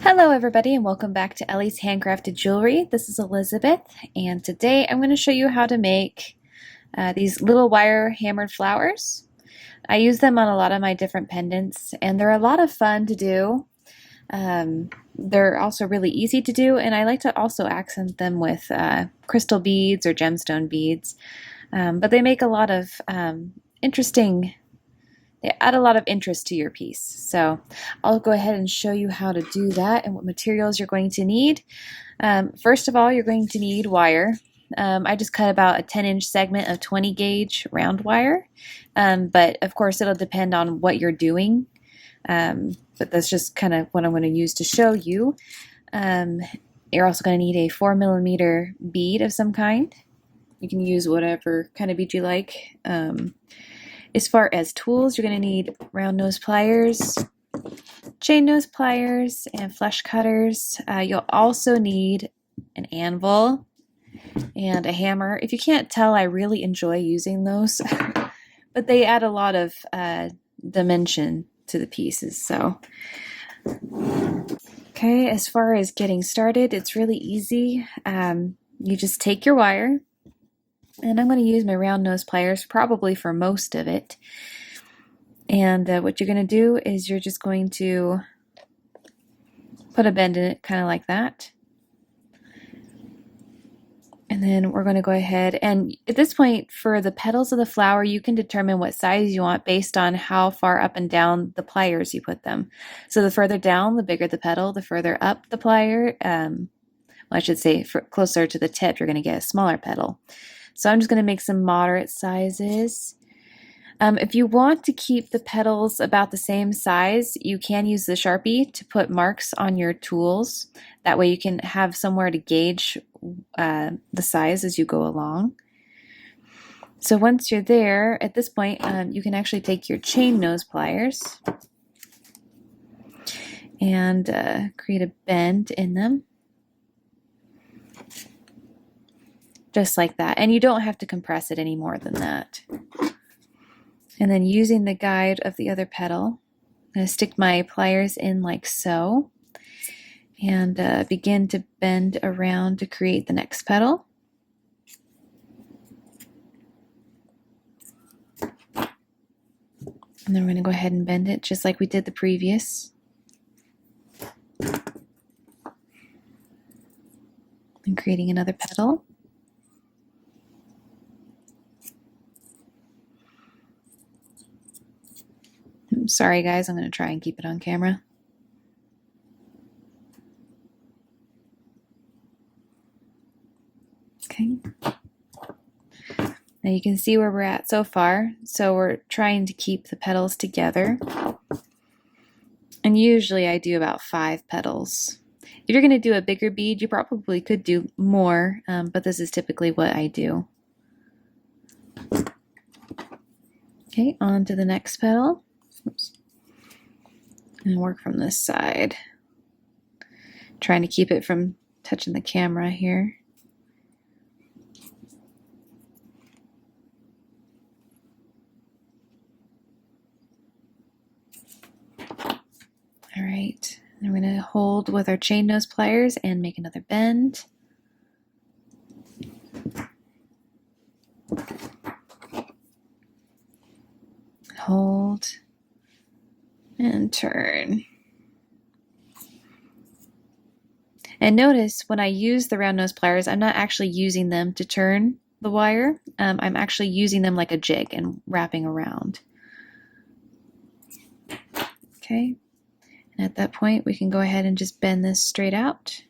Hello everybody and welcome back to Ellie's Handcrafted Jewelry. This is Elizabeth and today I'm going to show you how to make these little wire hammered flowers. I use them on a lot of my different pendants and they're a lot of fun to do. They're also really easy to do, and I like to also accent them with crystal beads or gemstone beads. But they make a lot of they add a lot of interest to your piece. So I'll go ahead and show you how to do that and what materials you're going to need. First of all, you're going to need wire. I just cut about a 10-inch segment of 20 gauge round wire, but of course it'll depend on what you're doing. But that's just kind of what I'm going to use to show you. You're also going to need a 4mm bead of some kind. You can use whatever kind of bead you like. As far as tools, you're going to need round nose pliers, chain nose pliers, and flesh cutters. You'll also need an anvil and a hammer. If you can't tell, I really enjoy using those, but they add a lot of dimension to the pieces. So, okay, as far as getting started, it's really easy. You just take your wire, and I'm going to use my round nose pliers probably for most of it. And what you're going to do is you're just going to put a bend in it, kind of like that. And then we're going to go ahead and at this point, for the petals of the flower, you can determine what size you want based on how far up and down the pliers you put them. So the further down, the bigger the petal. The further up the plier, well, I should say closer to the tip, you're going to get a smaller petal. So I'm just going to make some moderate sizes. If you want to keep the petals about the same size, you can use the Sharpie to put marks on your tools. That way you can have somewhere to gauge the size as you go along. So once you're there, at this point, you can actually take your chain nose pliers and create a bend in them. Just like that. And you don't have to compress it any more than that. And then using the guide of the other petal, I'm going to stick my pliers in like so and begin to bend around to create the next petal. And then we're going to go ahead and bend it just like we did the previous. And creating another petal. Sorry guys, I'm going to try and keep it on camera. Okay. Now you can see where we're at so far. So we're trying to keep the petals together. And usually I do about 5 petals. If you're going to do a bigger bead, you probably could do more, but this is typically what I do. Okay, on to the next petal. Oops. And work from this side. Trying to keep it from touching the camera here. All right, and we're going to hold with our chain nose pliers and make another bend. Hold and turn. And notice when I use the round nose pliers, I'm not actually using them to turn the wire. I'm actually using them like a jig and wrapping around. Okay. And at that point, we can go ahead and just bend this straight out.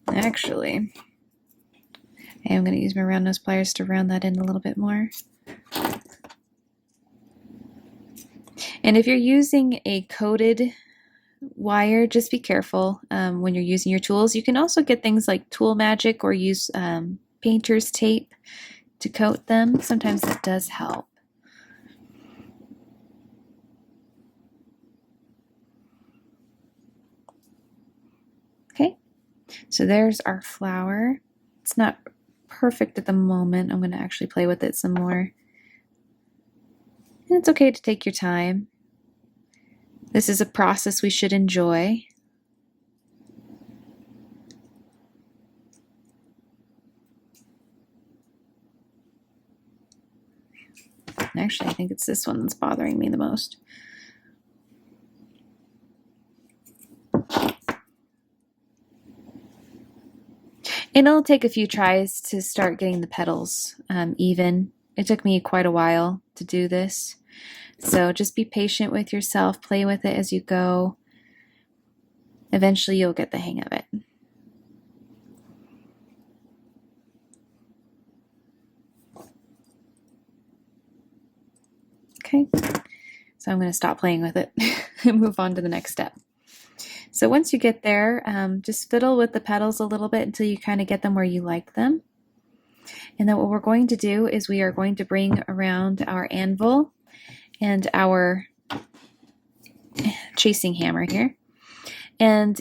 Actually, I am going to use my round nose pliers to round that in a little bit more. And if you're using a coated wire, just be careful when you're using your tools. You can also get things like Tool Magic or use painter's tape to coat them. Sometimes that does help. Okay, so there's our flower. It's not perfect at the moment. I'm going to actually play with it some more. And it's okay to take your time. This is a process we should enjoy. Actually, I think it's this one that's bothering me the most. And it'll take a few tries to start getting the petals even. It took me quite a while to do this. So just be patient with yourself, play with it as you go. Eventually you'll get the hang of it. Okay, so I'm going to stop playing with it and move on to the next step. So once you get there, just fiddle with the petals a little bit until you kind of get them where you like them. And then what we're going to do is we are going to bring around our anvil and our chasing hammer here. And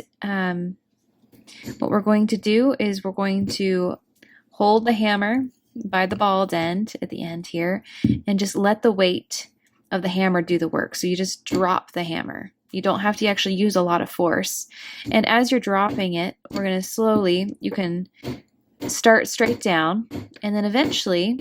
what we're going to do is we're going to hold the hammer by the balled end at the end here and just let the weight of the hammer do the work. So you just drop the hammer. You don't have to actually use a lot of force. And as you're dropping it, we're going to slowly, you can start straight down, and then eventually,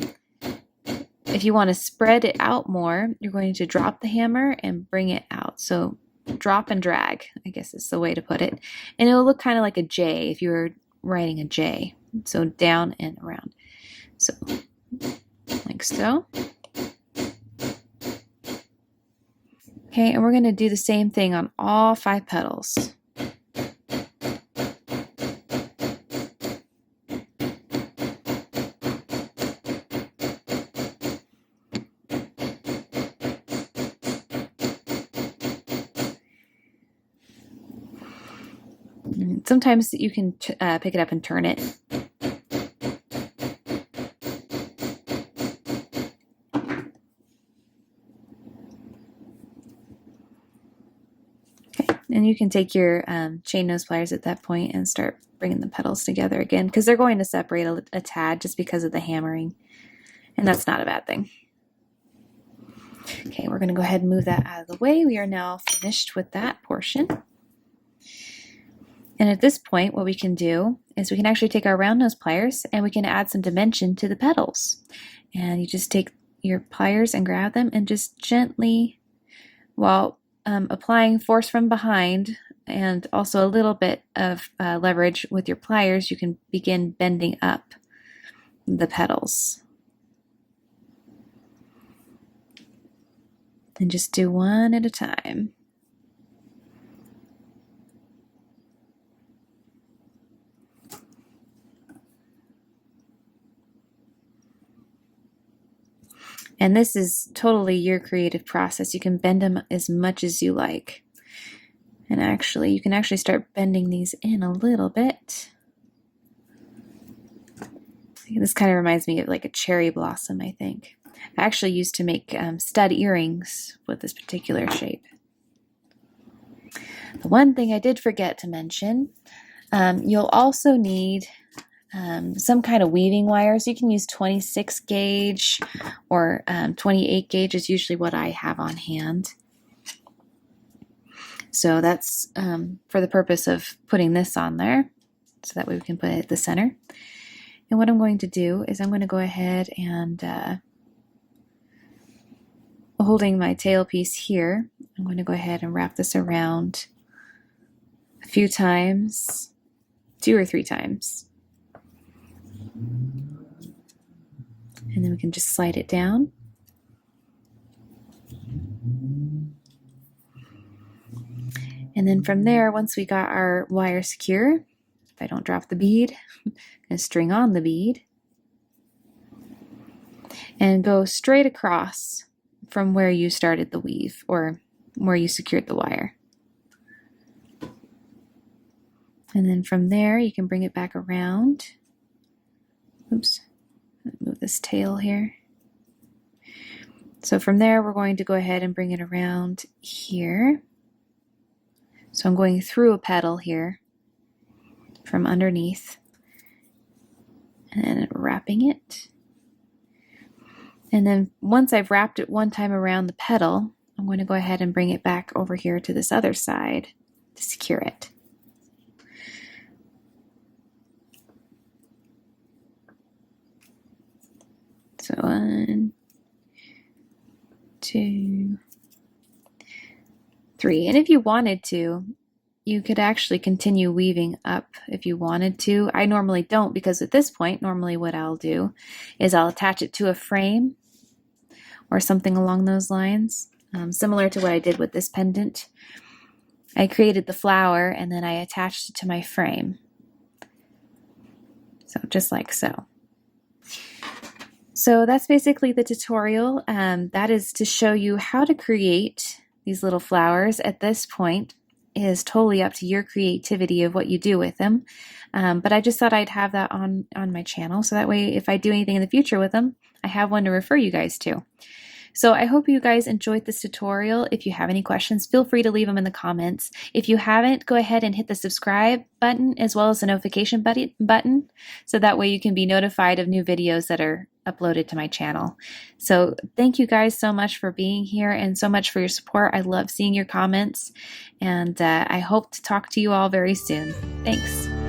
if you want to spread it out more, you're going to drop the hammer and bring it out. So drop and drag, I guess is the way to put it. And it'll look kind of like a J if you were writing a J. So down and around. So like so. Okay, and we're going to do the same thing on all 5 petals. And sometimes you can pick it up and turn it. And you can take your chain nose pliers at that point and start bringing the petals together again, because they're going to separate a tad just because of the hammering, and that's not a bad thing. Okay, we're going to go ahead and move that out of the way. We are now finished with that portion. And at this point, what we can do is we can actually take our round nose pliers and we can add some dimension to the petals. And you just take your pliers and grab them and just gently, while applying force from behind and also a little bit of leverage with your pliers, you can begin bending up the petals. And just do one at a time. And this is totally your creative process. You can bend them as much as you like. And actually, you can actually start bending these in a little bit. This kind of reminds me of like a cherry blossom, I think. I actually used to make stud earrings with this particular shape. The one thing I did forget to mention, you'll also need some kind of weaving wire. So you can use 26 gauge or 28 gauge is usually what I have on hand. So that's for the purpose of putting this on there, so that way we can put it at the center. And what I'm going to do is I'm going to go ahead and holding my tail piece here, I'm going to go ahead and wrap this around a few times, 2 or 3 times. And then we can just slide it down. And then from there, once we got our wire secure, if I don't drop the bead, I'm going to string on the bead and go straight across from where you started the weave or where you secured the wire. And then from there, you can bring it back around. Oops, move this tail here. So from there, we're going to go ahead and bring it around here. So I'm going through a petal here from underneath. and then wrapping it. And then once I've wrapped it one time around the petal, I'm going to go ahead and bring it back over here to this other side to secure it. So 1, 2, 3. And if you wanted to, you could actually continue weaving up if you wanted to. I normally don't, because at this point, normally what I'll do is I'll attach it to a frame or something along those lines, similar to what I did with this pendant. I created the flower and then I attached it to my frame. So just like so. So that's basically the tutorial. That is to show you how to create these little flowers. At this point, it is totally up to your creativity of what you do with them. But I just thought I'd have that on my channel, so that way if I do anything in the future with them, I have one to refer you guys to. So I hope you guys enjoyed this tutorial. If you have any questions, feel free to leave them in the comments. If you haven't, go ahead and hit the subscribe button as well as the notification button, so that way you can be notified of new videos that are uploaded to my channel. So thank you guys so much for being here and so much for your support. I love seeing your comments, and I hope to talk to you all very soon. Thanks.